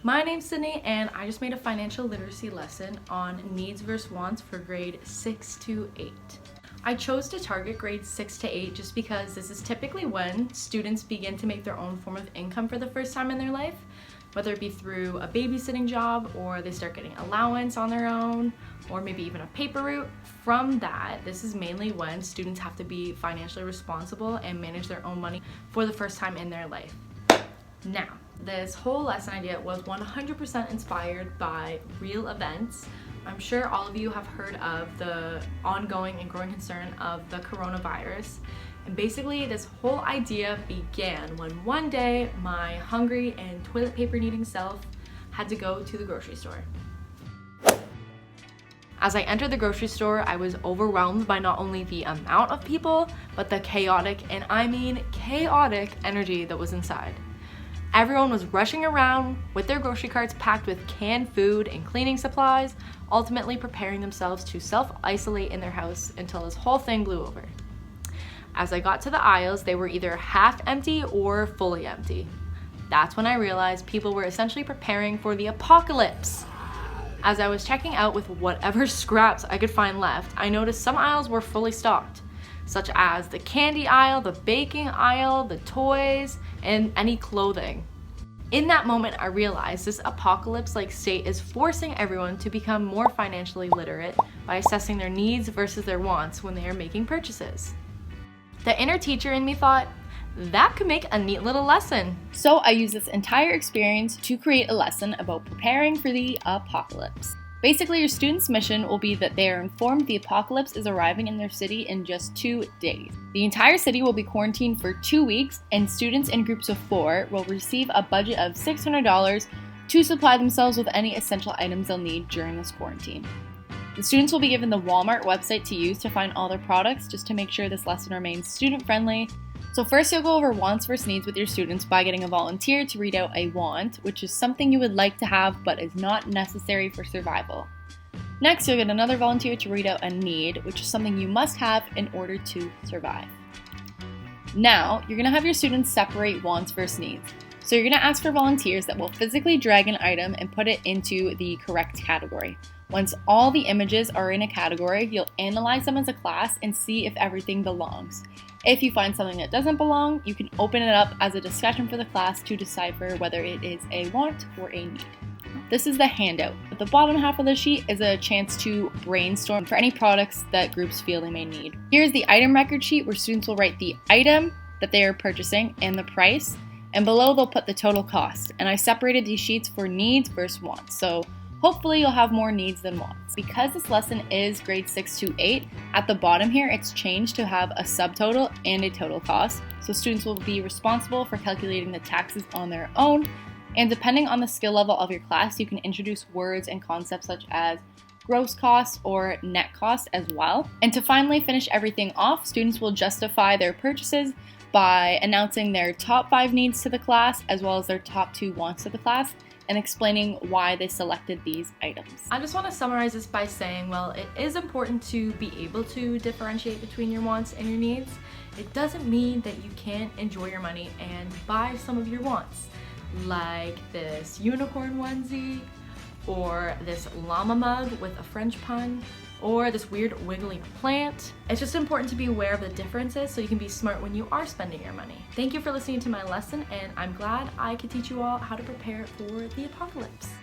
My name's Sydney and I just made a financial literacy lesson on needs versus wants for grade 6 to 8. I chose to target grades 6 to 8 just because this is typically when students begin to make their own form of income for the first time in their life, whether it be through a babysitting job or they start getting allowance on their own or maybe even a paper route. From that, this is mainly when students have to be financially responsible and manage their own money for the first time in their life. Now, this whole lesson idea was 100% inspired by real events. I'm sure all of you have heard of the ongoing and growing concern of the coronavirus. And basically, this whole idea began when one day my hungry and toilet paper needing self had to go to the grocery store. As I entered the grocery store, I was overwhelmed by not only the amount of people, but the chaotic, and I mean chaotic, energy that was inside. Everyone was rushing around with their grocery carts packed with canned food and cleaning supplies, ultimately preparing themselves to self-isolate in their house until this whole thing blew over. As I got to the aisles, they were either half empty or fully empty. That's when I realized people were essentially preparing for the apocalypse. As I was checking out with whatever scraps I could find left, I noticed some aisles were fully stocked, such as the candy aisle, the baking aisle, the toys, and any clothing. In that moment, I realized this apocalypse-like state is forcing everyone to become more financially literate by assessing their needs versus their wants when they are making purchases. The inner teacher in me thought, that could make a neat little lesson. So I used this entire experience to create a lesson about preparing for the apocalypse. Basically, your student's mission will be that they are informed the apocalypse is arriving in their city in just 2 days. The entire city will be quarantined for 2 weeks, and students in groups of 4 will receive a budget of $600 to supply themselves with any essential items they'll need during this quarantine. The students will be given the Walmart website to use to find all their products just to make sure this lesson remains student-friendly. So first you'll go over wants versus needs with your students by getting a volunteer to read out a want, which is something you would like to have but is not necessary for survival. Next, you'll get another volunteer to read out a need, which is something you must have in order to survive. Now, you're going to have your students separate wants versus needs. So you're going to ask for volunteers that will physically drag an item and put it into the correct category. Once all the images are in a category, you'll analyze them as a class and see if everything belongs. If you find something that doesn't belong, you can open it up as a discussion for the class to decipher whether it is a want or a need. This is the handout. At the bottom half of the sheet is a chance to brainstorm for any products that groups feel they may need. Here's the item record sheet where students will write the item that they are purchasing and the price, and below they'll put the total cost. And I separated these sheets for needs versus wants, so hopefully you'll have more needs than wants. Because this lesson is grade 6 to 8, at the bottom here it's changed to have a subtotal and a total cost. So students will be responsible for calculating the taxes on their own. And depending on the skill level of your class, you can introduce words and concepts such as gross cost or net cost as well. And to finally finish everything off, students will justify their purchases by announcing their top 5 needs to the class as well as their top 2 wants to the class, and explaining why they selected these items. I just want to summarize this by saying, well, it is important to be able to differentiate between your wants and your needs. It doesn't mean that you can't enjoy your money and buy some of your wants, like this unicorn onesie, or this llama mug with a French pun, or this weird wiggly plant. It's just important to be aware of the differences so you can be smart when you are spending your money. Thank you for listening to my lesson, and I'm glad I could teach you all how to prepare for the apocalypse.